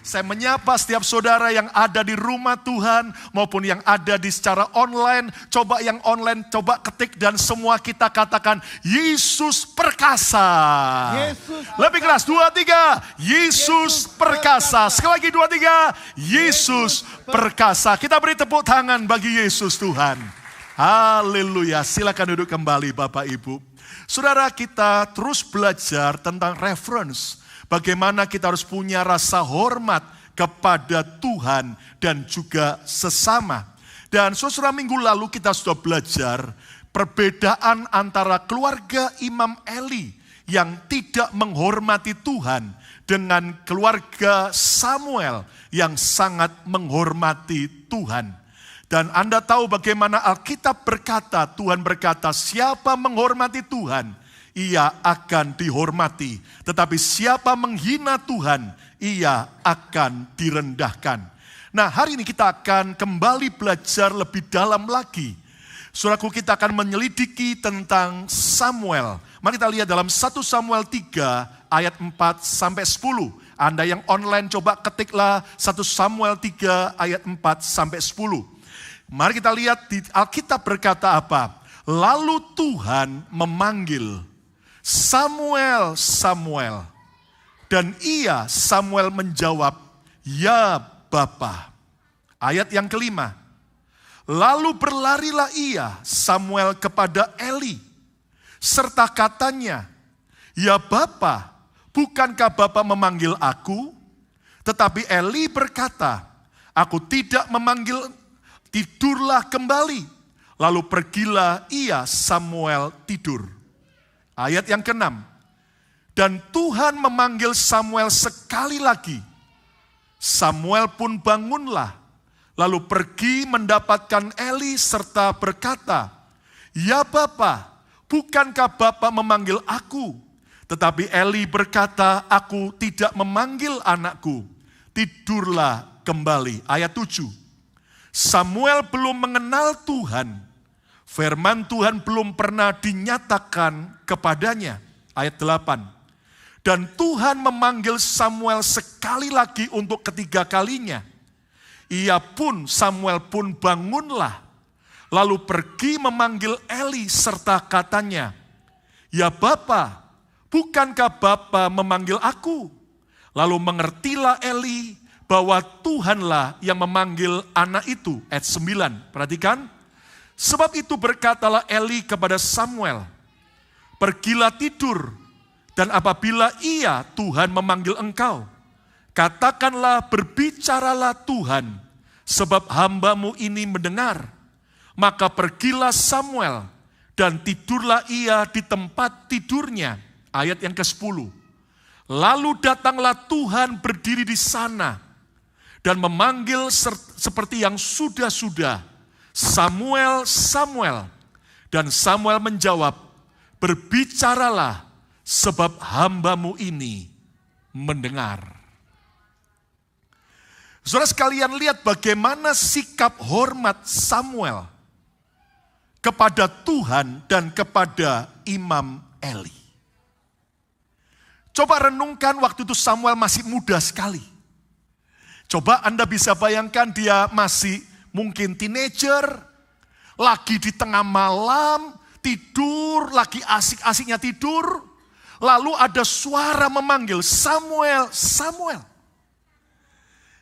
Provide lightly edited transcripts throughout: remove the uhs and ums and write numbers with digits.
Saya menyapa setiap saudara yang ada di rumah Tuhan maupun yang ada di secara online. Coba yang online, coba ketik dan semua kita katakan Yesus perkasa. Yesus Lebih keras, 2, 3. Yesus perkasa. Sekali lagi 2, 3. Yesus perkasa. Kita beri tepuk tangan bagi Yesus Tuhan. Haleluya. Silakan duduk kembali Bapak Ibu. Saudara, kita terus belajar tentang reference. Bagaimana kita harus punya rasa hormat kepada Tuhan dan juga sesama. Dan saudara, minggu lalu kita sudah belajar perbedaan antara keluarga Imam Eli yang tidak menghormati Tuhan dengan keluarga Samuel yang sangat menghormati Tuhan. Dan Anda tahu bagaimana Alkitab berkata, Tuhan berkata, siapa menghormati Tuhan, ia akan dihormati. Tetapi siapa menghina Tuhan, ia akan direndahkan. Nah, hari ini kita akan kembali belajar lebih dalam lagi. Saudaraku, kita akan menyelidiki tentang Samuel. Mari kita lihat dalam 1 Samuel 3 ayat 4 sampai 10. Anda yang online coba ketiklah 1 Samuel 3 ayat 4 sampai 10. Mari kita lihat di Alkitab berkata apa? Lalu Tuhan memanggil Samuel, Samuel. Dan ia, Samuel menjawab, ya Bapa. Ayat yang kelima. Lalu berlarilah ia, Samuel kepada Eli. Serta katanya, ya Bapa, bukankah Bapa memanggil aku? Tetapi Eli berkata, aku tidak memanggil, tidurlah kembali. Lalu pergilah ia, Samuel tidur. Ayat yang ke-6. Dan Tuhan memanggil Samuel sekali lagi. Samuel pun bangunlah. Lalu pergi mendapatkan Eli serta berkata, ya Bapa, bukankah Bapa memanggil aku? Tetapi Eli berkata, aku tidak memanggil anakku. Tidurlah kembali. Ayat 7. Samuel belum mengenal Tuhan. Firman Tuhan belum pernah dinyatakan kepadanya. Ayat 8. Dan Tuhan memanggil Samuel sekali lagi untuk ketiga kalinya. Samuel pun bangunlah. Lalu pergi memanggil Eli serta katanya, ya Bapa, bukankah Bapa memanggil aku? Lalu mengertilah Eli bahwa Tuhanlah yang memanggil anak itu. Ayat 9, perhatikan. Sebab itu berkatalah Eli kepada Samuel, pergilah tidur, dan apabila ia Tuhan memanggil engkau, katakanlah berbicaralah Tuhan, sebab hambamu ini mendengar. Maka pergilah Samuel, dan tidurlah ia di tempat tidurnya. Ayat yang ke-10. Lalu datanglah Tuhan berdiri di sana, dan memanggil seperti yang sudah-sudah, Samuel, Samuel. Dan Samuel menjawab, berbicaralah sebab hambamu ini mendengar. Saudara sekalian, lihat bagaimana sikap hormat Samuel kepada Tuhan dan kepada Imam Eli. Coba renungkan waktu itu Samuel masih muda sekali. Coba Anda bisa bayangkan dia masih mungkin teenager, lagi di tengah malam, tidur, lagi asik-asiknya tidur. Lalu ada suara memanggil, Samuel, Samuel.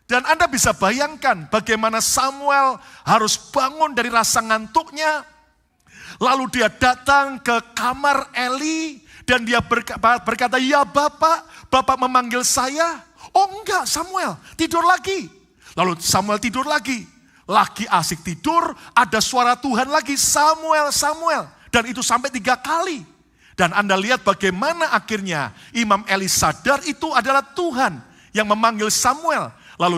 Dan Anda bisa bayangkan bagaimana Samuel harus bangun dari rasa ngantuknya. Lalu dia datang ke kamar Eli dan dia berkata, ya Bapak, Bapak memanggil saya. Oh enggak, Samuel, tidur lagi. Lalu Samuel tidur lagi. Lagi asik tidur, ada suara Tuhan lagi, Samuel, Samuel. Dan itu sampai 3 kali. Dan Anda lihat bagaimana akhirnya Imam Eli sadar itu adalah Tuhan yang memanggil Samuel. Lalu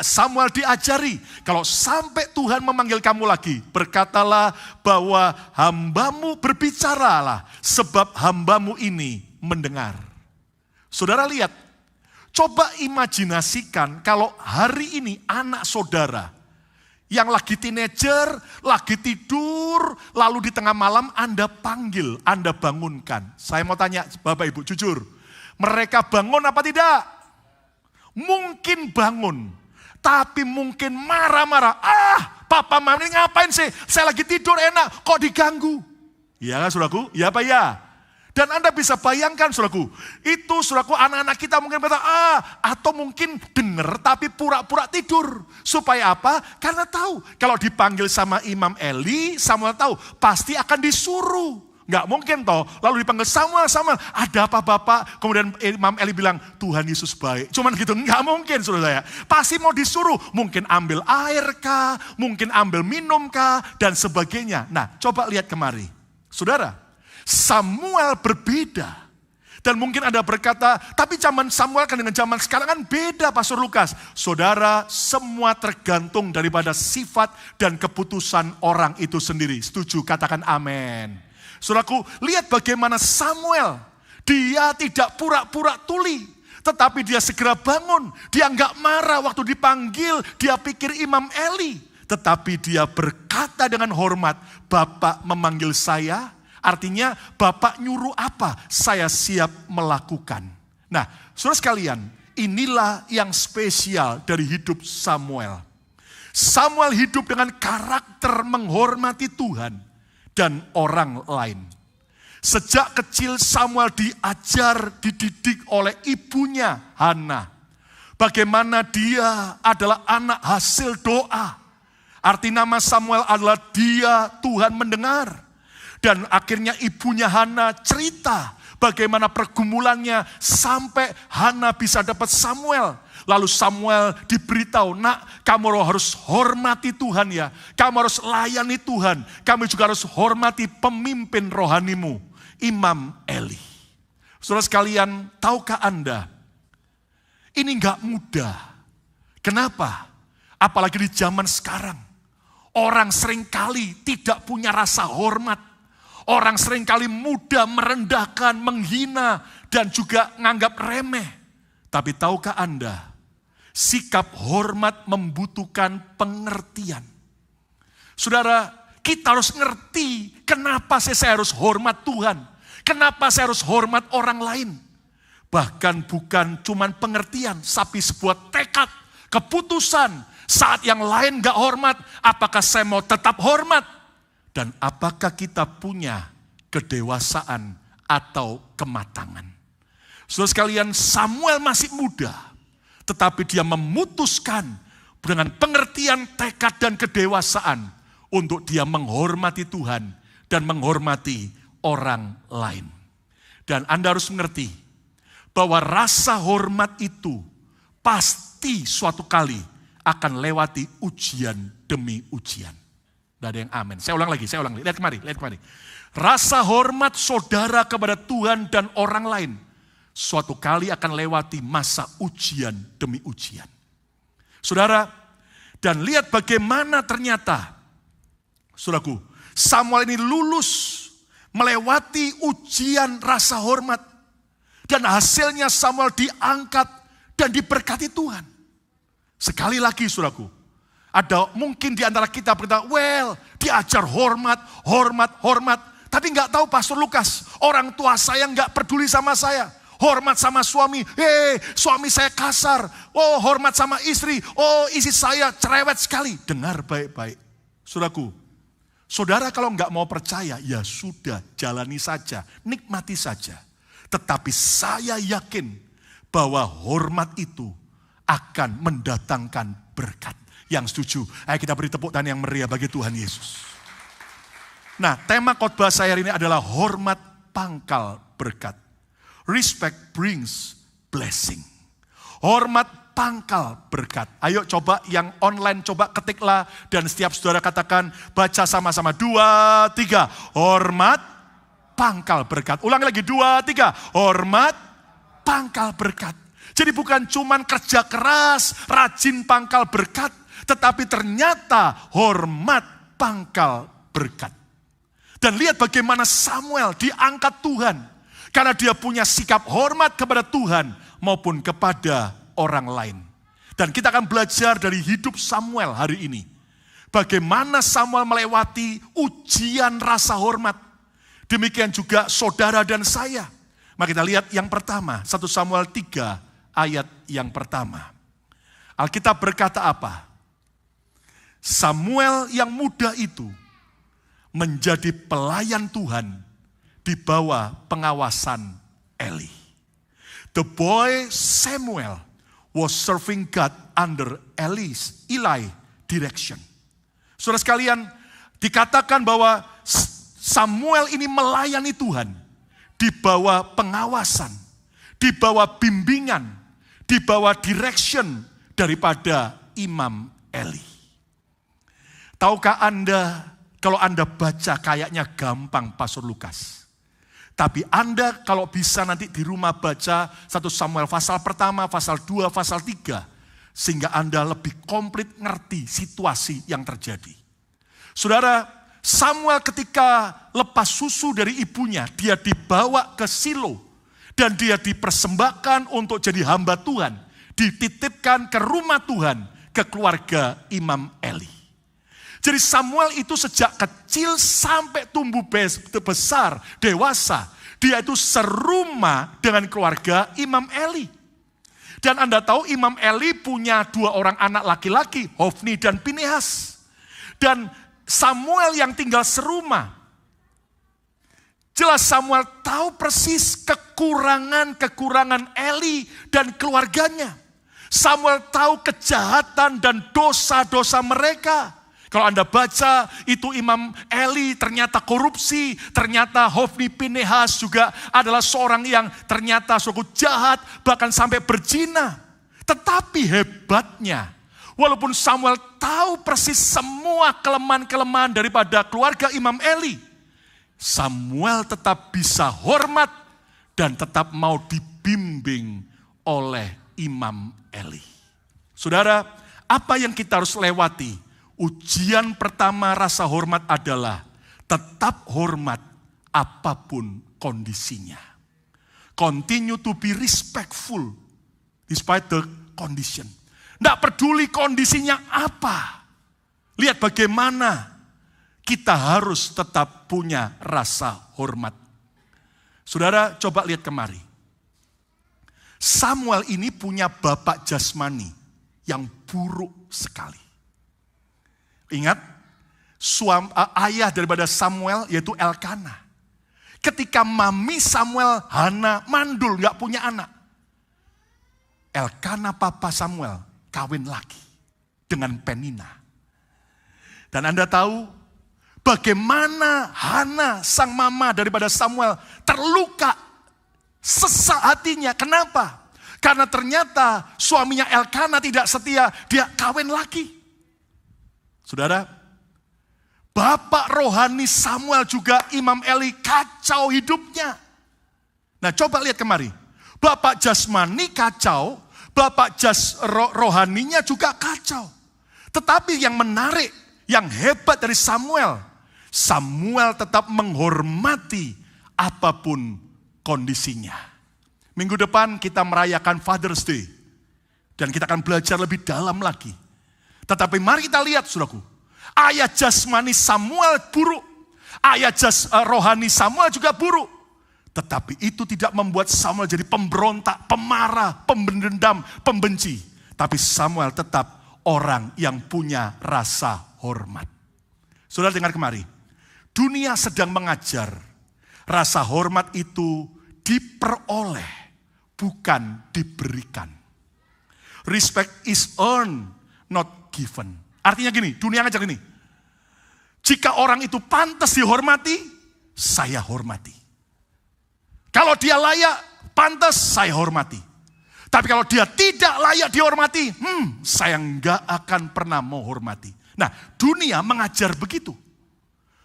Samuel diajari, kalau sampai Tuhan memanggil kamu lagi, berkatalah bahwa hambamu berbicaralah, sebab hambamu ini mendengar. Saudara lihat, coba imajinasikan kalau hari ini anak saudara, yang lagi teenager, lagi tidur, lalu di tengah malam Anda panggil, Anda bangunkan. Saya mau tanya Bapak Ibu, jujur, mereka bangun apa tidak? Mungkin bangun, tapi mungkin marah-marah. Papa mama ini ngapain sih? Saya lagi tidur enak, kok diganggu? Iya kan saudaraku? Ya apa ya? Dan Anda bisa bayangkan saudaraku, itu saudaraku anak-anak kita mungkin berkata, atau mungkin dengar tapi pura-pura tidur. Supaya apa? Karena tahu, kalau dipanggil sama Imam Eli, Samuel tahu, pasti akan disuruh. Nggak mungkin toh, lalu dipanggil Samuel, ada apa Bapak? Kemudian Imam Eli bilang, Tuhan Yesus baik. Cuman gitu, nggak mungkin saudara saya. Pasti mau disuruh, mungkin ambil air kah, mungkin ambil minum kah, dan sebagainya. Nah, coba lihat kemari. Saudara, Samuel berbeda. Dan mungkin Anda berkata, tapi zaman Samuel kan dengan zaman sekarang kan beda Pastor Lukas. Saudara, semua tergantung daripada sifat dan keputusan orang itu sendiri. Setuju? Katakan amin. Saudaraku, lihat bagaimana Samuel, dia tidak pura-pura tuli, tetapi dia segera bangun. Dia enggak marah waktu dipanggil, dia pikir Imam Eli. Tetapi dia berkata dengan hormat, Bapak memanggil saya, artinya Bapak nyuruh apa, saya siap melakukan. Nah, saudara sekalian, inilah yang spesial dari hidup Samuel. Samuel hidup dengan karakter menghormati Tuhan dan orang lain. Sejak kecil Samuel diajar, dididik oleh ibunya Hana. Bagaimana dia adalah anak hasil doa. Arti nama Samuel adalah dia Tuhan mendengar. Dan akhirnya ibunya Hana cerita bagaimana pergumulannya sampai Hana bisa dapat Samuel. Lalu Samuel diberitahu, nak kamu harus hormati Tuhan ya. Kamu harus layani Tuhan. Kamu juga harus hormati pemimpin rohanimu, Imam Eli. Saudara sekalian, tahukah Anda, ini gak mudah. Kenapa? Apalagi di zaman sekarang. Orang seringkali tidak punya rasa hormat. Orang seringkali mudah merendahkan, menghina, dan juga menganggap remeh. Tapi tahukah Anda, sikap hormat membutuhkan pengertian. Saudara, kita harus ngerti kenapa saya harus hormat Tuhan. Kenapa saya harus hormat orang lain. Bahkan bukan cuman pengertian, tapi sebuah tekad, keputusan. Saat yang lain gak hormat, apakah saya mau tetap hormat? Dan apakah kita punya kedewasaan atau kematangan? Saudara sekalian, Samuel masih muda. Tetapi dia memutuskan dengan pengertian, tekad, dan kedewasaan untuk dia menghormati Tuhan dan menghormati orang lain. Dan Anda harus mengerti bahwa rasa hormat itu pasti suatu kali akan lewati ujian demi ujian. Tidak ada yang amin. Saya ulang lagi. Lihat kemari. Rasa hormat saudara kepada Tuhan dan orang lain suatu kali akan lewati masa ujian demi ujian. Saudara, dan lihat bagaimana ternyata, saudaraku, Samuel ini lulus melewati ujian rasa hormat. Dan hasilnya Samuel diangkat dan diberkati Tuhan. Sekali lagi saudaraku, ada mungkin di antara kita berkata, diajar hormat. Tapi nggak tahu Pastor Lukas, orang tua saya nggak peduli sama saya. Hormat sama suami, suami saya kasar. Oh, hormat sama istri, istri saya cerewet sekali. Dengar baik-baik. Saudaraku, saudara kalau nggak mau percaya, ya sudah, jalani saja, nikmati saja. Tetapi saya yakin bahwa hormat itu akan mendatangkan berkat. Yang setuju, ayo kita beri tepuk tangan yang meriah bagi Tuhan Yesus. Nah, tema khotbah saya hari ini adalah hormat pangkal berkat. Respect brings blessing. Hormat pangkal berkat. Ayo coba yang online coba ketiklah dan setiap saudara katakan, baca sama-sama 2, 3. Hormat pangkal berkat. Ulangi lagi 2, 3. Hormat pangkal berkat. Jadi bukan cuman kerja keras, rajin pangkal berkat, tetapi ternyata hormat pangkal berkat. Dan lihat bagaimana Samuel diangkat Tuhan. Karena dia punya sikap hormat kepada Tuhan maupun kepada orang lain. Dan kita akan belajar dari hidup Samuel hari ini. Bagaimana Samuel melewati ujian rasa hormat. Demikian juga saudara dan saya. Mari kita lihat yang pertama, 1 Samuel 3 ayat yang pertama. Alkitab berkata apa? Samuel yang muda itu menjadi pelayan Tuhan di bawah pengawasan Eli. The boy Samuel was serving God under Eli direction. Saudara sekalian, dikatakan bahwa Samuel ini melayani Tuhan di bawah pengawasan, di bawah bimbingan, di bawah direction daripada Imam Eli. Tahukah Anda, kalau Anda baca kayaknya gampang Pastor Lukas. Tapi Anda kalau bisa nanti di rumah baca 1 Samuel pasal pertama, pasal 2, pasal 3. Sehingga Anda lebih komplit ngerti situasi yang terjadi. Saudara, Samuel ketika lepas susu dari ibunya, dia dibawa ke Silo. Dan dia dipersembahkan untuk jadi hamba Tuhan. Dititipkan ke rumah Tuhan, ke keluarga Imam Eli. Jadi Samuel itu sejak kecil sampai tumbuh besar, dewasa. Dia itu serumah dengan keluarga Imam Eli. Dan Anda tahu Imam Eli punya 2 orang anak laki-laki, Hofni dan Pinehas. Dan Samuel yang tinggal serumah. Jelas Samuel tahu persis kekurangan-kekurangan Eli dan keluarganya. Samuel tahu kejahatan dan dosa-dosa mereka. Kalau Anda baca, itu Imam Eli ternyata korupsi, ternyata Hofni Pinehas juga adalah seorang yang ternyata cukup jahat, bahkan sampai berzina. Tetapi hebatnya, walaupun Samuel tahu persis semua kelemahan-kelemahan daripada keluarga Imam Eli, Samuel tetap bisa hormat dan tetap mau dibimbing oleh Imam Eli. Saudara, apa yang kita harus lewati? Ujian pertama rasa hormat adalah tetap hormat apapun kondisinya. Continue to be respectful despite the condition. Tidak peduli kondisinya apa. Lihat bagaimana kita harus tetap punya rasa hormat. Saudara, coba lihat kemari. Samuel ini punya bapak jasmani yang buruk sekali. Ingat, ayah daripada Samuel yaitu Elkana. Ketika mami Samuel, Hana, mandul, gak punya anak. Elkana papa Samuel kawin lagi dengan Penina. Dan Anda tahu bagaimana Hana, sang mama daripada Samuel, terluka, sesak hatinya. Kenapa? Karena ternyata suaminya Elkana tidak setia, dia kawin lagi. Saudara, bapak rohani Samuel juga Imam Eli kacau hidupnya. Nah coba lihat kemari. Bapak jasmani kacau, bapak rohaninya juga kacau. Tetapi yang menarik, yang hebat dari Samuel, Samuel tetap menghormati apapun kondisinya. Minggu depan kita merayakan Father's Day. Dan kita akan belajar lebih dalam lagi. Tetapi mari kita lihat, saudaraku. Ayah jasmani Samuel buruk. Ayah rohani Samuel juga buruk. Tetapi itu tidak membuat Samuel jadi pemberontak, pemarah, pembendam, pembenci. Tapi Samuel tetap orang yang punya rasa hormat. Saudara dengar kemari. Dunia sedang mengajar. Rasa hormat itu diperoleh, bukan diberikan. Respect is earned, not given. Artinya gini, dunia ngajar gini. Jika orang itu pantas dihormati, saya hormati. Kalau dia layak, pantas saya hormati. Tapi kalau dia tidak layak dihormati, saya enggak akan pernah mau hormati. Nah, dunia mengajar begitu.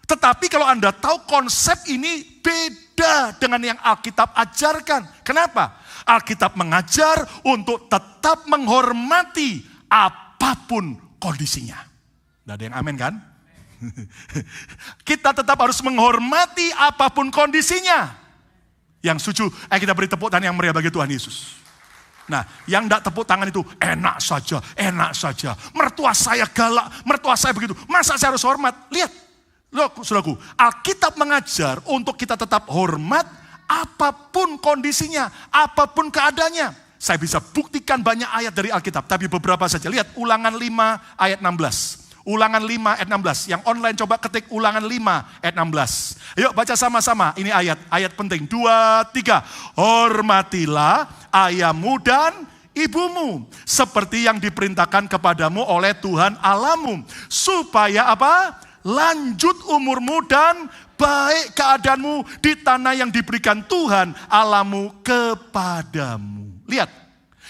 Tetapi kalau Anda tahu konsep ini beda dengan yang Alkitab ajarkan. Kenapa? Alkitab mengajar untuk tetap menghormati apapun kondisinya. Tidak ada yang amin kan? Kita tetap harus menghormati apapun kondisinya. Yang setuju, kita beri tepuk tangan yang meriah bagi Tuhan Yesus. Nah, yang tidak tepuk tangan itu enak saja. Mertua saya galak, mertua saya begitu. Masa saya harus hormat? Lihat, saudaraku, Alkitab mengajar untuk kita tetap hormat apapun kondisinya, apapun keadaannya. Saya bisa buktikan banyak ayat dari Alkitab, tapi beberapa saja. Lihat Ulangan 5 ayat 16. Ulangan 5 ayat 16. Yang online coba ketik Ulangan 5 ayat 16. Ayo baca sama-sama. Ini ayat penting. 2, 3. Hormatilah ayahmu dan ibumu, seperti yang diperintahkan kepadamu oleh Tuhan Allahmu. Supaya apa? Lanjut umurmu dan baik keadaanmu di tanah yang diberikan Tuhan Allahmu kepadamu. Lihat,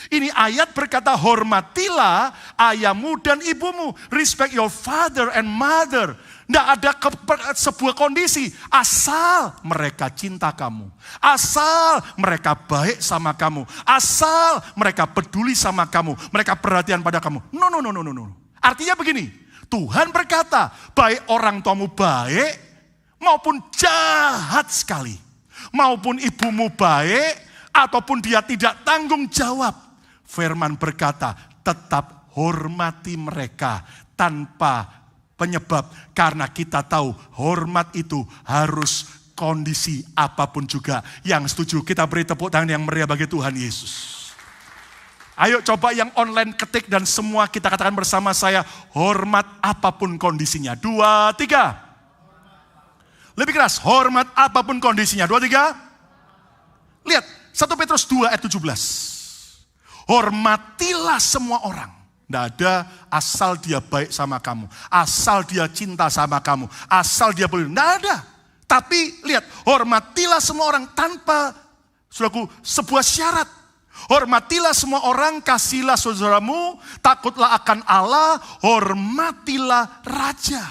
ini ayat berkata hormatilah ayahmu dan ibumu. Respect your father and mother. Tidak ada sebuah kondisi. Asal mereka cinta kamu. Asal mereka baik sama kamu. Asal mereka peduli sama kamu. Mereka perhatian pada kamu. No. Artinya begini. Tuhan berkata, baik orang tuamu baik maupun jahat sekali. Maupun ibumu baik ataupun dia tidak tanggung jawab. Firman berkata, tetap hormati mereka tanpa penyebab. Karena kita tahu hormat itu harus kondisi apapun juga. Yang setuju, kita beri tepuk tangan yang meriah bagi Tuhan Yesus. Ayo coba yang online ketik dan semua kita katakan bersama saya, hormat apapun kondisinya. 2, 3. Lebih keras, hormat apapun kondisinya. 2, 3. Lihat, 1 Petrus 2 ayat 17. Hormatilah semua orang. Tidak ada asal dia baik sama kamu. Asal dia cinta sama kamu. Asal dia boleh. Tidak ada. Tapi lihat, hormatilah semua orang tanpa, saudaraku, sebuah syarat. Hormatilah semua orang, kasihilah saudaramu, takutlah akan Allah, hormatilah raja.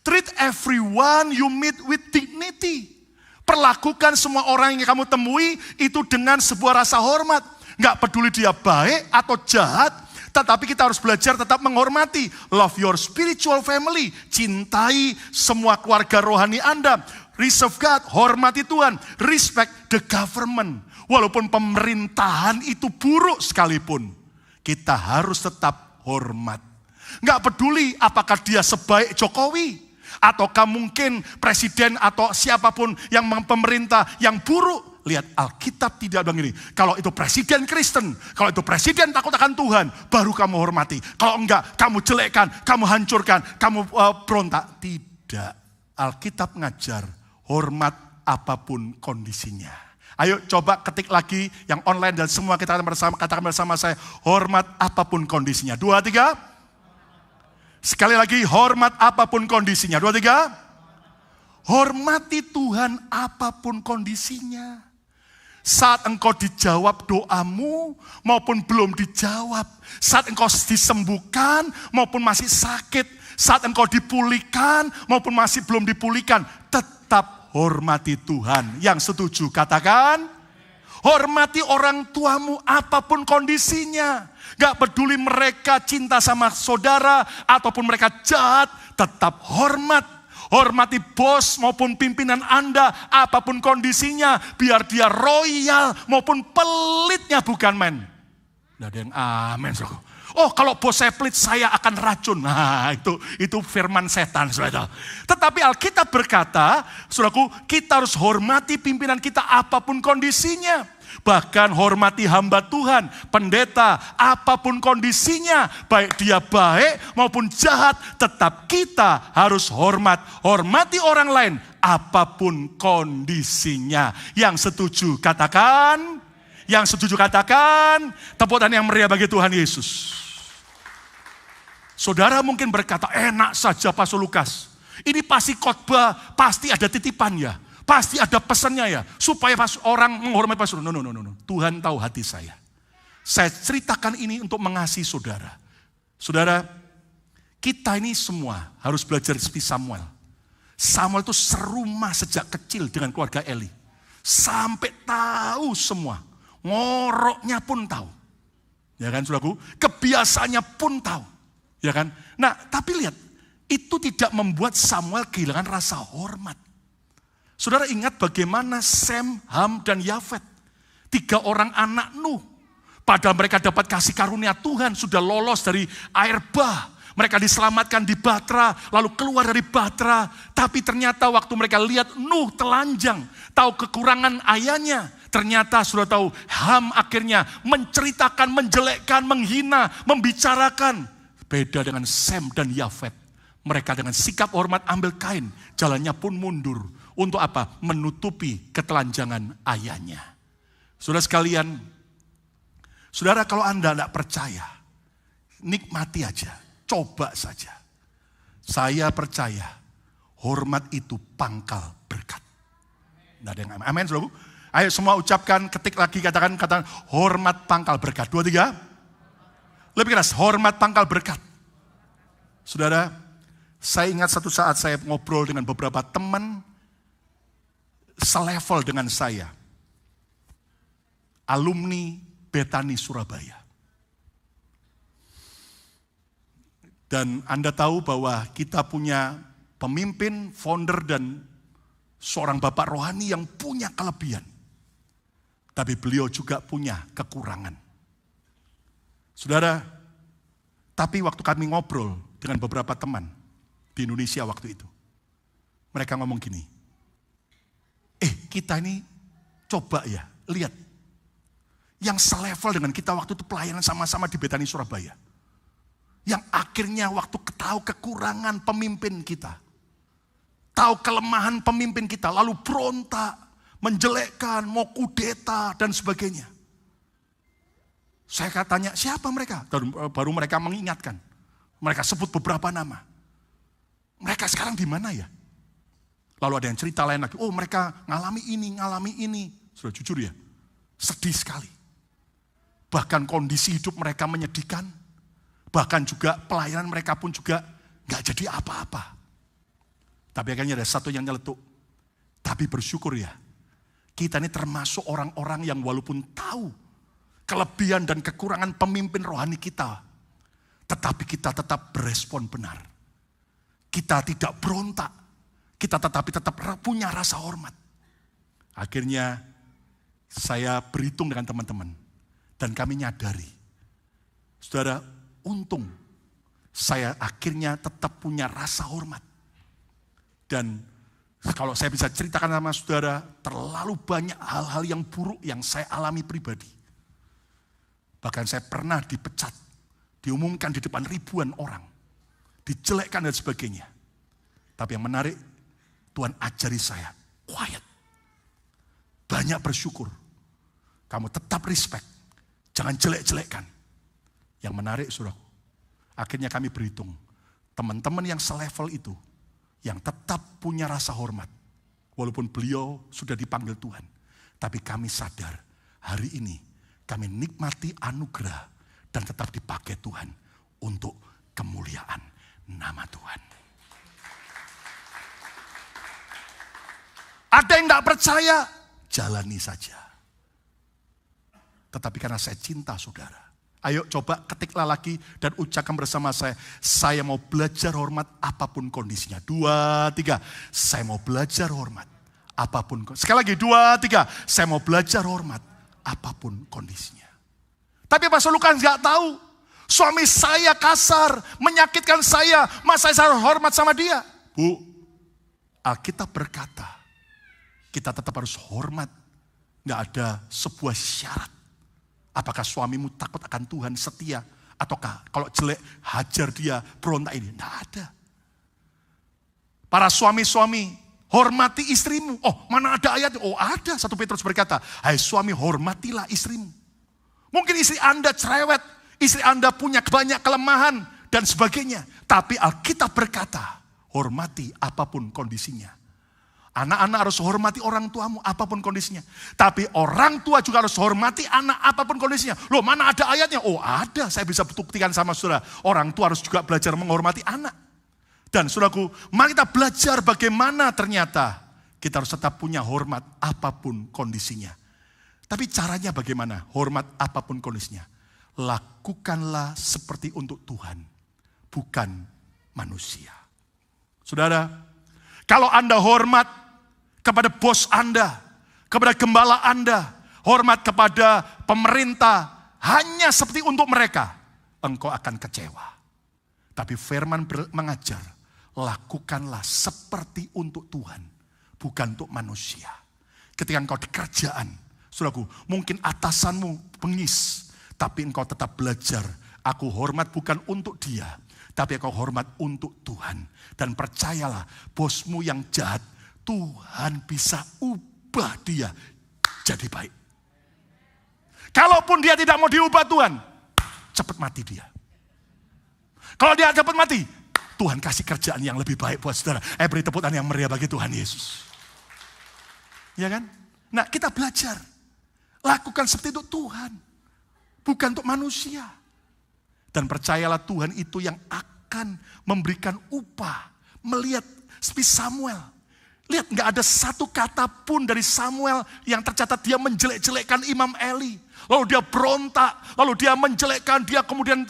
Treat everyone you meet with dignity. Perlakukan semua orang yang kamu temui itu dengan sebuah rasa hormat. Nggak peduli dia baik atau jahat, tetapi kita harus belajar tetap menghormati. Love your spiritual family. Cintai semua keluarga rohani Anda. Reserve God, hormati Tuhan. Respect the government. Walaupun pemerintahan itu buruk sekalipun, kita harus tetap hormat. Nggak peduli apakah dia sebaik Jokowi, ataukah mungkin presiden atau siapapun yang pemerintah yang buruk. Lihat, Alkitab tidak bilang ini. Kalau itu presiden Kristen, kalau itu presiden takut akan Tuhan, baru kamu hormati. Kalau enggak, kamu jelekkan, kamu hancurkan, kamu berontak. Tidak. Alkitab ngajar, hormat apapun kondisinya. Ayo coba ketik lagi yang online dan semua kita katakan bersama saya, hormat apapun kondisinya. 2, 3. Sekali lagi, hormat apapun kondisinya. 2, 3. Hormati Tuhan apapun kondisinya. Saat engkau dijawab doamu maupun belum dijawab. Saat engkau disembuhkan maupun masih sakit. Saat engkau dipulihkan maupun masih belum dipulihkan. Tetap hormati Tuhan. Yang setuju katakan, hormati orang tuamu apapun kondisinya. Gak peduli mereka cinta sama saudara ataupun mereka jahat, tetap hormat. Hormati bos maupun pimpinan Anda apapun kondisinya. Biar dia royal maupun pelitnya bukan main. Tidak ada yang amin. Oh kalau bos saya pelit saya akan racun. Nah itu firman setan. Saudara. Tetapi Alkitab berkata, saudaraku, kita harus hormati pimpinan kita apapun kondisinya. Bahkan hormati hamba Tuhan, pendeta, apapun kondisinya. Baik dia baik maupun jahat, tetap kita harus hormat. Hormati orang lain, apapun kondisinya. Yang setuju katakan, yang setuju katakan, tepuk tangan yang meriah bagi Tuhan Yesus. Saudara mungkin berkata, enak saja Pastor Lukas. Ini pasti khotbah, pasti ada titipannya. Pasti ada pesannya ya, supaya orang menghormati pastor. No. Tuhan tahu hati saya. Saya ceritakan ini untuk mengasihi saudara. Saudara, kita ini semua harus belajar seperti Samuel. Samuel itu serumah sejak kecil dengan keluarga Eli. Sampai tahu semua. Ngoroknya pun tahu. Ya kan saudaraku? Kebiasaannya pun tahu. Ya kan? Nah, tapi lihat, itu tidak membuat Samuel kehilangan rasa hormat. Saudara ingat bagaimana Sem, Ham, dan Yafet. 3 orang anak Nuh. Padahal mereka dapat kasih karunia Tuhan. Sudah lolos dari air bah. Mereka diselamatkan di Batra, lalu keluar dari Batra. Tapi ternyata waktu mereka lihat Nuh telanjang, tahu kekurangan ayahnya. Ternyata sudah tahu Ham akhirnya menceritakan, menjelekkan, menghina, membicarakan. Beda dengan Sem dan Yafet. Mereka dengan sikap hormat ambil kain, jalannya pun mundur. Untuk apa? Menutupi ketelanjangan ayahnya. Saudara sekalian, saudara kalau Anda tidak percaya, nikmati aja. Coba saja. Saya percaya hormat itu pangkal berkat. Tidak ada yang amin. Amin, saudaraku. Ayo semua ucapkan, ketik lagi, katakan hormat pangkal berkat. 2, 3. Lebih keras, hormat pangkal berkat. Saudara, saya ingat satu saat saya ngobrol dengan beberapa teman selevel dengan saya. Alumni Betani Surabaya. Dan Anda tahu bahwa kita punya pemimpin, founder, dan seorang bapak rohani yang punya kelebihan. Tapi beliau juga punya kekurangan. Saudara, tapi waktu kami ngobrol dengan beberapa teman di Indonesia waktu itu, mereka ngomong gini, kita ini coba ya, lihat. Yang selevel dengan kita waktu itu pelayanan sama-sama di Betani Surabaya. Yang akhirnya waktu tahu kekurangan pemimpin kita. Tahu kelemahan pemimpin kita. Lalu berontak, menjelekkan, mau kudeta dan sebagainya. Saya tanya, siapa mereka? Baru mereka mengingatkan. Mereka sebut beberapa nama. Mereka sekarang di mana ya? Lalu ada yang cerita lain lagi. Oh, mereka ngalami ini. Sudah jujur ya, sedih sekali. Bahkan kondisi hidup mereka menyedihkan. Bahkan juga pelayanan mereka pun juga gak jadi apa-apa. Tapi akhirnya ada satu yang nyeletuk. Tapi bersyukur ya, kita ini termasuk orang-orang yang walaupun tahu kelebihan dan kekurangan pemimpin rohani kita, tetapi kita tetap berespon benar. Kita tidak berontak, kita tetap punya rasa hormat. Akhirnya saya berhitung dengan teman-teman, dan kami nyadari, saudara, untung saya akhirnya tetap punya rasa hormat. Dan kalau saya bisa ceritakan sama saudara, terlalu banyak hal-hal yang buruk yang saya alami pribadi. Bahkan saya pernah dipecat, diumumkan di depan ribuan orang, dijelekkan dan sebagainya. Tapi yang menarik, Tuhan ajari saya, quiet. Banyak bersyukur. Kamu tetap respect, jangan jelek-jelekkan. Yang menarik, saudaraku, akhirnya kami berhitung, teman-teman yang selevel itu, yang tetap punya rasa hormat, walaupun beliau sudah dipanggil Tuhan, tapi kami sadar, hari ini kami nikmati anugerah dan tetap dipakai Tuhan untuk kemuliaan nama Tuhan. Ada yang tidak percaya, jalani saja. Tetapi karena saya cinta saudara, ayo coba ketiklah lagi dan ucapkan bersama saya mau belajar hormat apapun kondisinya. 2, 3, saya mau belajar hormat apapun. Sekali lagi 2, 3, saya mau belajar hormat apapun kondisinya. Tapi Pastor Lukas gak tahu, suami saya kasar, menyakitkan saya, masa saya harus hormat sama dia? Bu, Alkitab berkata, kita tetap harus hormat. Gak ada sebuah syarat. Apakah suamimu takut akan Tuhan, setia? Ataukah kalau jelek, hajar dia, berontak ini? Tidak ada. Para suami-suami, hormati istrimu. Oh, mana ada ayat? Oh, ada. 1 Petrus berkata, hai suami, hormatilah istrimu. Mungkin istri Anda cerewet, istri Anda punya banyak kelemahan, dan sebagainya. Tapi Alkitab berkata, hormati apapun kondisinya. Anak-anak harus hormati orang tuamu apapun kondisinya. Tapi orang tua juga harus hormati anak apapun kondisinya. Loh, mana ada ayatnya? Oh, ada. Saya bisa buktikan sama saudara. Orang tua harus juga belajar menghormati anak. Dan saudaraku, mari kita belajar bagaimana ternyata kita harus tetap punya hormat apapun kondisinya. Tapi caranya bagaimana? Hormat apapun kondisinya. Lakukanlah seperti untuk Tuhan, bukan manusia. Saudara, kalau Anda hormat kepada bos Anda, kepada gembala Anda, hormat kepada pemerintah, hanya seperti untuk mereka, engkau akan kecewa. Tapi firman mengajar, lakukanlah seperti untuk Tuhan, bukan untuk manusia. Ketika engkau di kerjaan, saudaraku, mungkin atasanmu bengis, tapi engkau tetap belajar. Aku hormat bukan untuk dia, tapi engkau hormat untuk Tuhan. Dan percayalah, bosmu yang jahat, Tuhan bisa ubah dia jadi baik. Kalaupun dia tidak mau diubah Tuhan, cepat mati dia. Kalau dia cepat mati, Tuhan kasih kerjaan yang lebih baik buat saudara. Beri tepuk tangan yang meriah bagi Tuhan Yesus. Ya kan? Nah, kita belajar. Lakukan seperti itu Tuhan. Bukan untuk manusia. Dan percayalah Tuhan itu yang akan memberikan upah. Melihat seperti Samuel. Lihat, gak ada satu kata pun dari Samuel yang tercatat dia menjelek-jelekkan Imam Eli. Lalu dia berontak, lalu dia menjelekkan, dia kemudian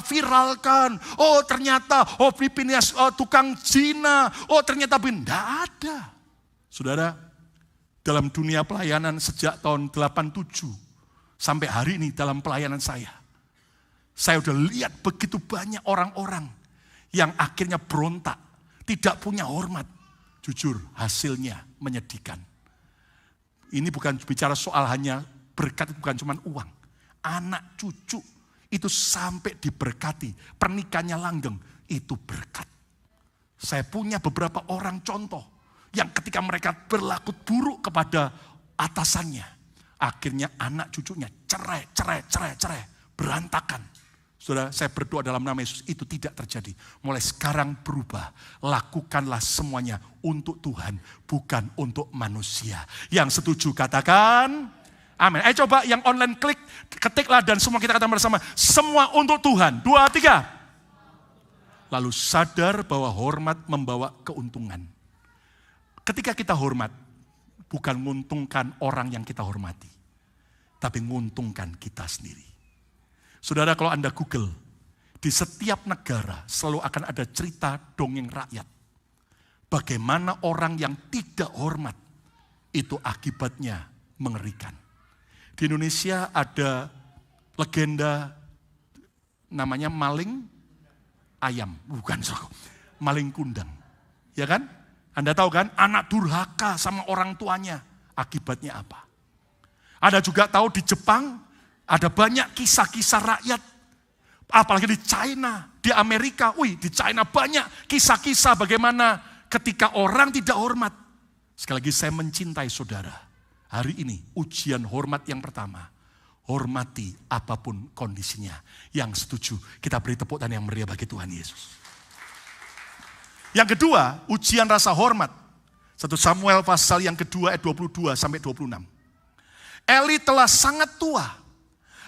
viralkan. Oh ternyata Hofni Pinehas tukang zina. Oh ternyata tidak ada. Saudara, dalam dunia pelayanan sejak tahun 87 sampai hari ini dalam pelayanan saya udah lihat begitu banyak orang-orang yang akhirnya berontak, tidak punya hormat. Jujur, hasilnya menyedihkan. Ini bukan bicara soal hanya berkat, bukan cuma uang. Anak cucu itu sampai diberkati. Pernikahannya langgeng, itu berkat. Saya punya beberapa orang contoh yang ketika mereka berlaku buruk kepada atasannya, akhirnya anak cucunya cerai, berantakan. Saudara, saya berdoa dalam nama Yesus, itu tidak terjadi. Mulai sekarang berubah. Lakukanlah semuanya untuk Tuhan, bukan untuk manusia. Yang setuju katakan amin. Ayo coba yang online klik, ketiklah dan semua kita katakan bersama. Semua untuk Tuhan. 2, 3. Lalu sadar bahwa hormat membawa keuntungan. Ketika kita hormat, bukan menguntungkan orang yang kita hormati, tapi menguntungkan kita sendiri. Saudara, kalau Anda Google, di setiap negara selalu akan ada cerita dongeng rakyat. Bagaimana orang yang tidak hormat, itu akibatnya mengerikan. Di Indonesia ada legenda namanya maling ayam, bukan maling kundang. Ya kan? Anda tahu kan, anak durhaka sama orang tuanya, akibatnya apa? Ada juga tahu di Jepang, ada banyak kisah-kisah rakyat, apalagi di China, di Amerika. Di China banyak kisah-kisah bagaimana ketika orang tidak hormat. Sekali lagi saya mencintai saudara. Hari ini ujian hormat yang pertama. Hormati apapun kondisinya. Yang setuju, kita beri tepuk tangan yang meriah bagi Tuhan Yesus. Yang kedua, ujian rasa hormat. 1 Samuel pasal yang kedua ayat 22 sampai 26. Eli telah sangat tua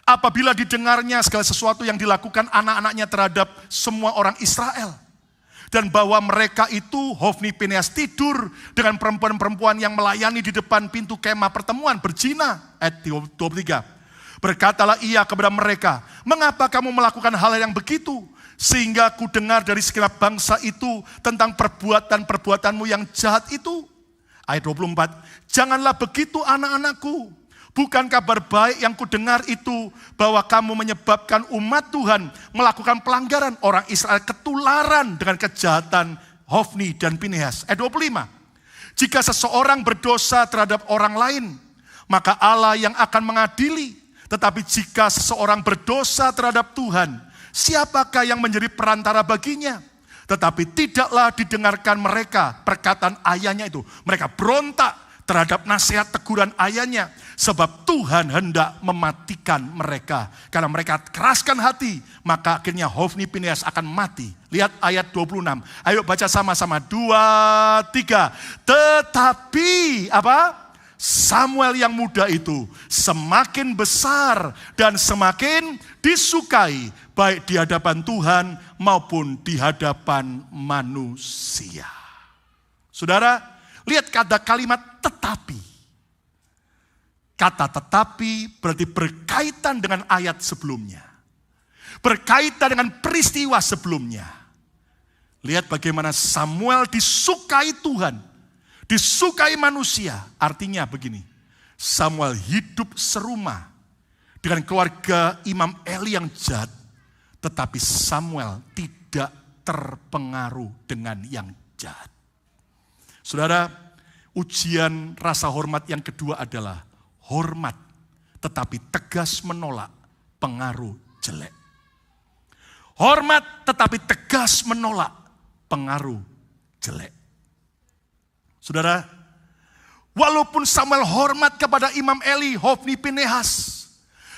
apabila didengarnya segala sesuatu yang dilakukan anak-anaknya terhadap semua orang Israel. Dan bahwa mereka itu, Hofni Pinehas tidur dengan perempuan-perempuan yang melayani di depan pintu kemah pertemuan berzina. Ayat 23. Berkatalah ia kepada mereka, mengapa kamu melakukan hal yang begitu? Sehingga ku dengar dari segenap bangsa itu tentang perbuatan-perbuatanmu yang jahat itu. Ayat 24. Janganlah begitu anak-anakku. Bukan kabar baik yang kudengar itu bahwa kamu menyebabkan umat Tuhan melakukan pelanggaran. Orang Israel ketularan dengan kejahatan Hofni dan Pinehas. Ayat 25. Jika seseorang berdosa terhadap orang lain, maka Allah yang akan mengadili. Tetapi jika seseorang berdosa terhadap Tuhan, siapakah yang menjadi perantara baginya? Tetapi tidaklah didengarkan mereka perkataan ayahnya itu. Mereka berontak terhadap nasihat teguran ayahnya. Sebab Tuhan hendak mematikan mereka. Karena mereka keraskan hati, maka akhirnya Hofni Pinehas akan mati. Lihat ayat 26. Ayo baca sama-sama. 2, 3. Tetapi apa? Samuel yang muda itu semakin besar dan semakin disukai. Baik di hadapan Tuhan maupun di hadapan manusia. Saudara, lihat kata kalimat tetapi. Kata tetapi berarti berkaitan dengan ayat sebelumnya. Berkaitan dengan peristiwa sebelumnya. Lihat bagaimana Samuel disukai Tuhan. Disukai manusia. Artinya begini. Samuel hidup serumah dengan keluarga Imam Eli yang jahat. Tetapi Samuel tidak terpengaruh dengan yang jahat. Saudara, ujian rasa hormat yang kedua adalah hormat tetapi tegas menolak pengaruh jelek. Hormat tetapi tegas menolak pengaruh jelek. Saudara, walaupun Samuel hormat kepada Imam Eli, Hofni, Pinehas,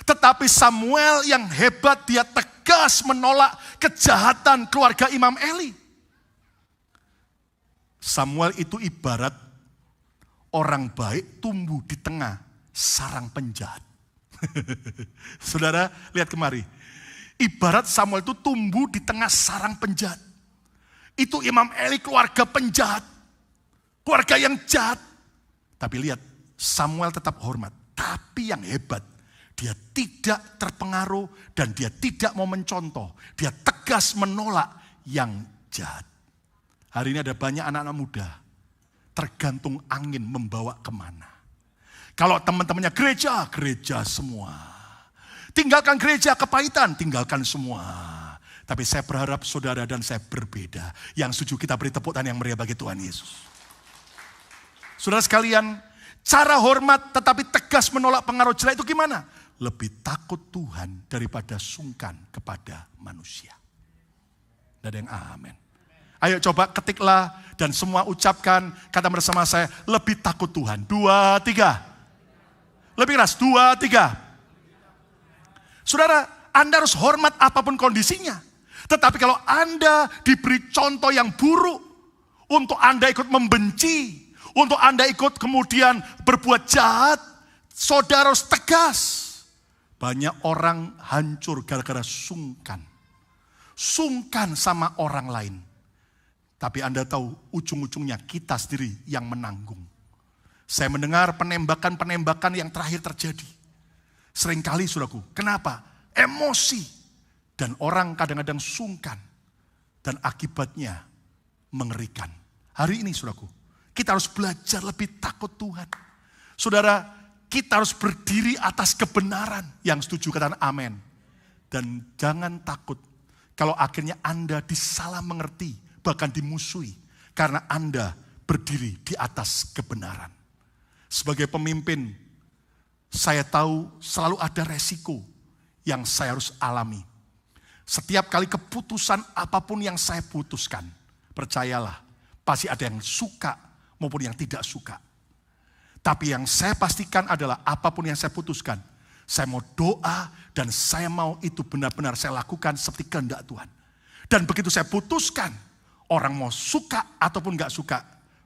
tetapi Samuel yang hebat, dia tegas menolak kejahatan keluarga Imam Eli. Samuel itu ibarat orang baik tumbuh di tengah sarang penjahat. Saudara, lihat kemari. Ibarat Samuel itu tumbuh di tengah sarang penjahat. Itu Imam Eli keluarga penjahat. Keluarga yang jahat. Tapi lihat, Samuel tetap hormat. Tapi yang hebat, dia tidak terpengaruh dan dia tidak mau mencontoh. Dia tegas menolak yang jahat. Hari ini ada banyak anak-anak muda, tergantung angin membawa kemana. Kalau teman-temannya gereja, gereja semua. Tinggalkan gereja, kepahitan, tinggalkan semua. Tapi saya berharap saudara dan saya berbeda. Yang setuju kita beri tepuk tangan yang meriah bagi Tuhan Yesus. Saudara sekalian, cara hormat tetapi tegas menolak pengaruh jelek itu gimana? Lebih takut Tuhan daripada sungkan kepada manusia. Dan ada yang amin. Ayo coba ketiklah dan semua ucapkan kata bersama saya, lebih takut Tuhan. 2, 3. Lebih keras, 2, 3. Saudara, Anda harus hormat apapun kondisinya. Tetapi kalau Anda diberi contoh yang buruk, untuk Anda ikut membenci, untuk Anda ikut kemudian berbuat jahat, saudara harus tegas. Banyak orang hancur gara-gara sungkan. Sungkan sama orang lain. Tapi Anda tahu ujung-ujungnya kita sendiri yang menanggung. Saya mendengar penembakan-penembakan yang terakhir terjadi. Seringkali saudaraku, kenapa? Emosi. Dan orang kadang-kadang sungkan. Dan akibatnya mengerikan. Hari ini saudaraku, kita harus belajar lebih takut Tuhan. Saudara, kita harus berdiri atas kebenaran. Yang setuju katakan amin. Dan jangan takut kalau akhirnya Anda disalah mengerti. Bahkan dimusuhi karena Anda berdiri di atas kebenaran. Sebagai pemimpin, saya tahu selalu ada resiko yang saya harus alami. Setiap kali keputusan apapun yang saya putuskan, percayalah, pasti ada yang suka maupun yang tidak suka. Tapi yang saya pastikan adalah apapun yang saya putuskan, saya mau doa dan saya mau itu benar-benar saya lakukan seperti kehendak Tuhan. Dan begitu saya putuskan, orang mau suka ataupun gak suka,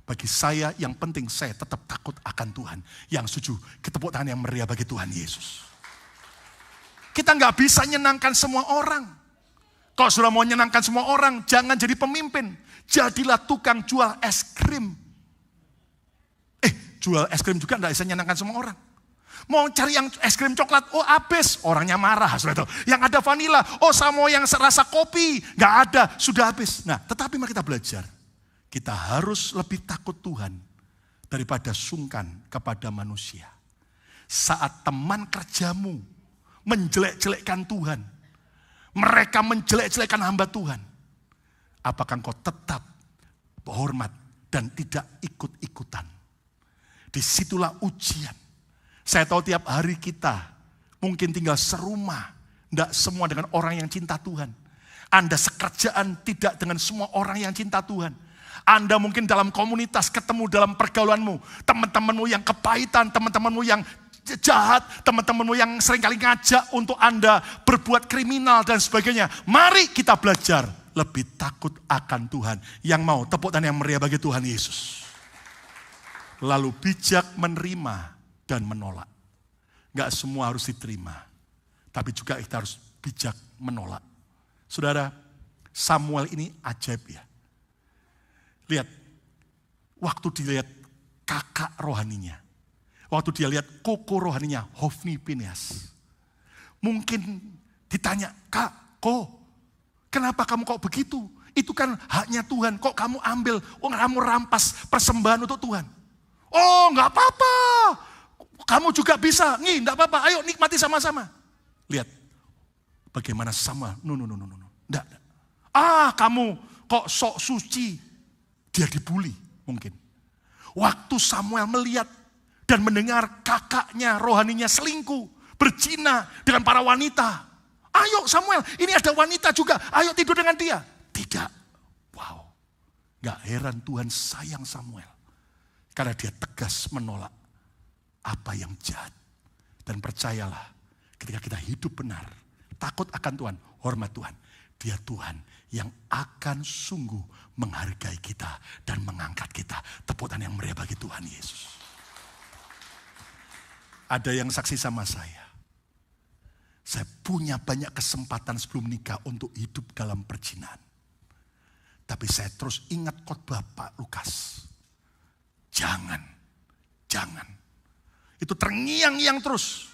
bagi saya yang penting saya tetap takut akan Tuhan. Yang setuju, kita tepuk tangan yang meriah bagi Tuhan Yesus. Kita gak bisa nyenangkan semua orang. Kalau sudah mau nyenangkan semua orang, jangan jadi pemimpin. Jadilah tukang jual es krim. Jual es krim juga gak bisa nyenangkan semua orang. Mau cari yang es krim coklat, oh habis, orangnya marah. Yang ada vanila, oh sama yang rasa kopi, gak ada, sudah habis. Nah, tetapi mari kita belajar. Kita harus lebih takut Tuhan daripada sungkan kepada manusia. Saat teman kerjamu menjelek-jelekkan Tuhan, mereka menjelek-jelekkan hamba Tuhan, apakah engkau tetap hormat dan tidak ikut-ikutan? Disitulah ujian. Saya tahu tiap hari kita mungkin tinggal serumah, tidak semua dengan orang yang cinta Tuhan. Anda sekerjaan tidak dengan semua orang yang cinta Tuhan. Anda mungkin dalam komunitas ketemu dalam pergaulanmu, teman-temanmu yang kepahitan, teman-temanmu yang jahat, teman-temanmu yang seringkali ngajak untuk Anda berbuat kriminal dan sebagainya. Mari kita belajar lebih takut akan Tuhan. Yang mau tepuk tangan yang meriah bagi Tuhan Yesus. Lalu bijak menerima dan menolak. Gak semua harus diterima. Tapi juga kita harus bijak menolak. Saudara, Samuel ini ajaib ya. Lihat, waktu dilihat kakak rohaninya. Waktu dia lihat koko rohaninya, Hofni, Pinehas. Mungkin ditanya, Kak, kenapa kamu kok begitu? Itu kan haknya Tuhan, kok kamu ambil, kamu rampas persembahan untuk Tuhan. Oh, gak apa-apa. Kamu juga bisa, enggak apa-apa, ayo nikmati sama-sama. Lihat, bagaimana sama, no. Enggak. Kamu kok sok suci. Dia dibully mungkin. Waktu Samuel melihat dan mendengar kakaknya, rohaninya selingkuh, berzina dengan para wanita. Ayo Samuel, ini ada wanita juga, ayo tidur dengan dia. Tidak. Wow. Gak heran Tuhan sayang Samuel. Karena dia tegas menolak apa yang jahat. Dan percayalah, ketika kita hidup benar, takut akan Tuhan, hormat Tuhan. Dia Tuhan yang akan sungguh menghargai kita dan mengangkat kita. Tepuk tangan yang meriah bagi Tuhan Yesus. Ada yang saksi sama saya. Saya punya banyak kesempatan sebelum nikah untuk hidup dalam perzinahan. Tapi saya terus ingat khotbah Pak Lukas. Jangan. Itu terngiang-ngiang terus.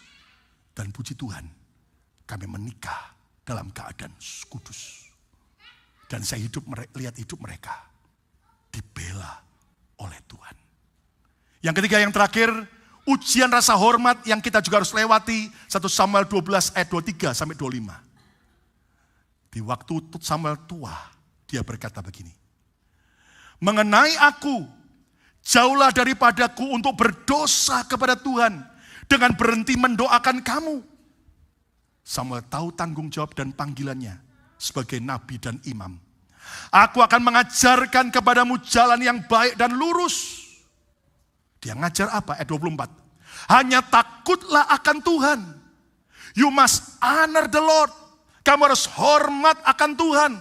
Dan puji Tuhan, kami menikah dalam keadaan kudus. Dan saya lihat hidup mereka dibela oleh Tuhan. Yang ketiga, yang terakhir, ujian rasa hormat yang kita juga harus lewati. 1 Samuel 12 ayat 23 sampai 25. Di waktu Samuel tua, dia berkata begini. Mengenai aku, jauhlah daripadaku untuk berdosa kepada Tuhan dengan berhenti mendoakan kamu. Samuel tahu tanggung jawab dan panggilannya sebagai nabi dan imam. Aku akan mengajarkan kepadamu jalan yang baik dan lurus. Dia ngajar apa? Ayat 24. Hanya takutlah akan Tuhan. You must honor the Lord. Kamu harus hormat akan Tuhan.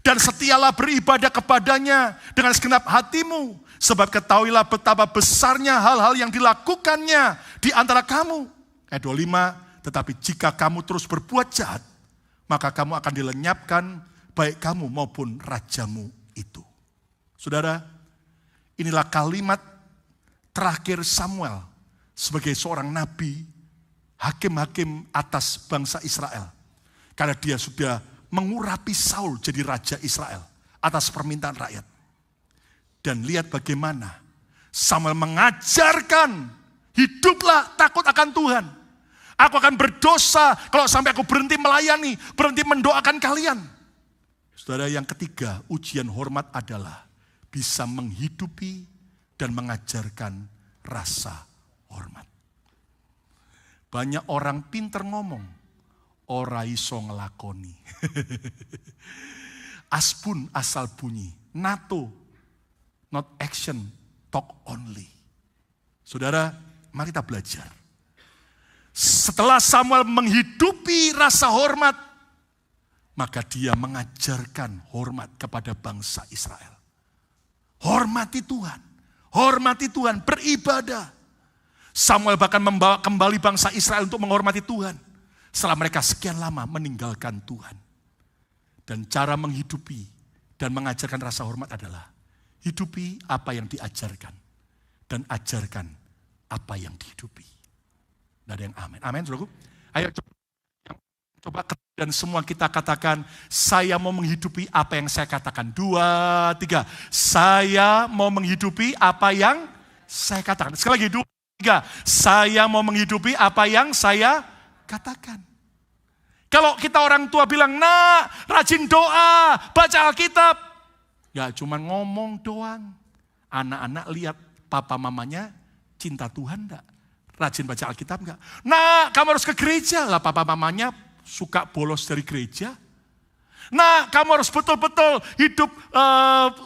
Dan setialah beribadah kepadanya dengan segenap hatimu. Sebab ketahuilah betapa besarnya hal-hal yang dilakukannya di antara kamu. Ayat 25. Tetapi jika kamu terus berbuat jahat, maka kamu akan dilenyapkan baik kamu maupun rajamu itu. Saudara, inilah kalimat terakhir Samuel sebagai seorang nabi, hakim-hakim atas bangsa Israel. Karena dia sudah mengurapi Saul jadi raja Israel atas permintaan rakyat. Dan lihat bagaimana Samuel mengajarkan, hiduplah takut akan Tuhan. Aku akan berdosa kalau sampai aku berhenti melayani, berhenti mendoakan kalian. Saudara, yang ketiga, ujian hormat adalah bisa menghidupi dan mengajarkan rasa hormat. Banyak orang pinter ngomong, ora iso ngelakoni. Aspun asal bunyi, NATO, not action, talk only. Saudara, mari kita belajar. Setelah Samuel menghidupi rasa hormat, maka dia mengajarkan hormat kepada bangsa Israel. Hormati Tuhan, beribadah. Samuel bahkan membawa kembali bangsa Israel untuk menghormati Tuhan. Setelah mereka sekian lama meninggalkan Tuhan. Dan cara menghidupi dan mengajarkan rasa hormat adalah hidupi apa yang diajarkan. Dan ajarkan apa yang dihidupi. Tidak ada yang amin. Amin, saudaraku. Ayo coba dan semua kita katakan, saya mau menghidupi apa yang saya katakan. 2, 3. Saya mau menghidupi apa yang saya katakan. Sekali lagi, 2, 3. Saya mau menghidupi apa yang saya katakan. Kalau kita orang tua bilang, nak, rajin doa, baca Alkitab. Ya cuma ngomong doang. Anak-anak lihat papa mamanya cinta Tuhan enggak? Rajin baca Alkitab enggak? Nah, kamu harus ke gereja. Lah papa mamanya suka bolos dari gereja. Nah, kamu harus betul-betul hidup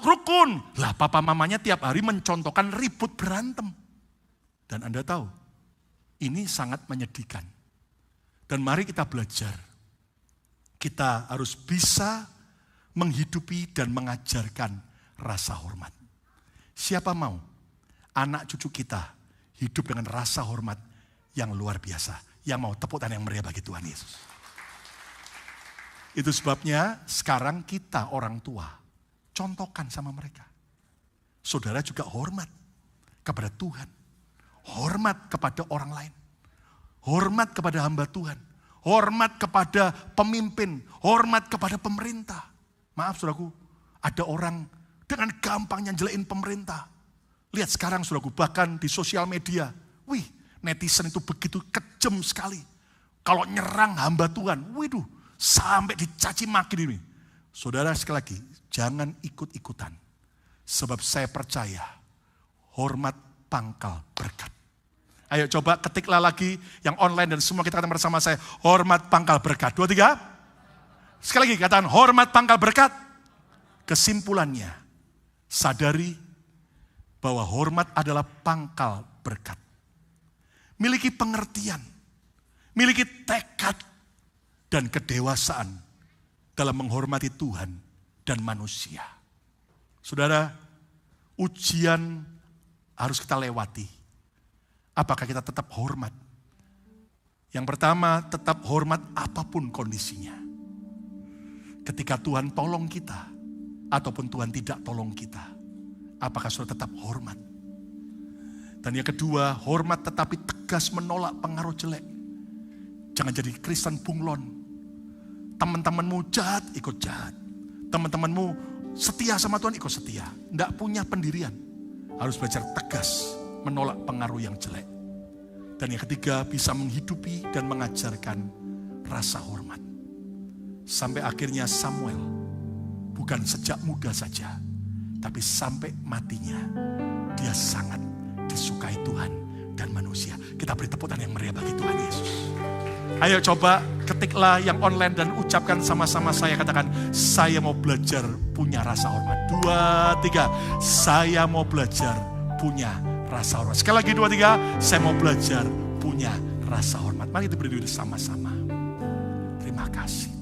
rukun. Lah papa mamanya tiap hari mencontohkan ribut berantem. Dan Anda tahu, ini sangat menyedihkan. Dan mari kita belajar. Kita harus bisa menghidupi dan mengajarkan rasa hormat. Siapa mau anak cucu kita hidup dengan rasa hormat yang luar biasa. Yang mau tepuk tangan yang meriah bagi Tuhan Yesus. Itu sebabnya sekarang kita orang tua contohkan sama mereka. Saudara juga hormat kepada Tuhan. Hormat kepada orang lain. Hormat kepada hamba Tuhan. Hormat kepada pemimpin. Hormat kepada pemerintah. Maaf saudaraku, ada orang dengan gampangnya jelekin pemerintah. Lihat sekarang saudaraku, bahkan di sosial media. Wih, netizen itu begitu kejam sekali. Kalau nyerang hamba Tuhan, waduh, sampai dicaci maki ini. Saudara, sekali lagi, jangan ikut-ikutan. Sebab saya percaya, hormat pangkal berkat. Ayo coba ketiklah lagi yang online dan semua kita katakan bersama saya, hormat pangkal berkat. 2, 3. Sekali lagi katakan hormat pangkal berkat. Kesimpulannya, sadari bahwa hormat adalah pangkal berkat. Miliki pengertian, miliki tekad dan kedewasaan dalam menghormati Tuhan dan manusia. Saudara, ujian harus kita lewati. Apakah kita tetap hormat? Yang pertama, tetap hormat apapun kondisinya. Ketika Tuhan tolong kita, ataupun Tuhan tidak tolong kita, apakah saudara tetap hormat? Dan yang kedua, hormat tetapi tegas menolak pengaruh jelek. Jangan jadi Kristen bunglon. Teman-temanmu jahat, ikut jahat. Teman-temanmu setia sama Tuhan, ikut setia. Tidak punya pendirian. Harus belajar tegas menolak pengaruh yang jelek. Dan yang ketiga, bisa menghidupi dan mengajarkan rasa hormat. Sampai akhirnya Samuel, bukan sejak muda saja, tapi sampai matinya, dia sangat disukai Tuhan dan manusia. Kita beri tepuk tangan yang meriah bagi Tuhan Yesus. Ayo coba ketiklah yang online dan ucapkan sama-sama saya, katakan, saya mau belajar punya rasa hormat. 2, 3, saya mau belajar punya rasa hormat. Sekali lagi 2, 3, saya mau belajar punya rasa hormat. Mari kita berdiri sama-sama. Terima kasih.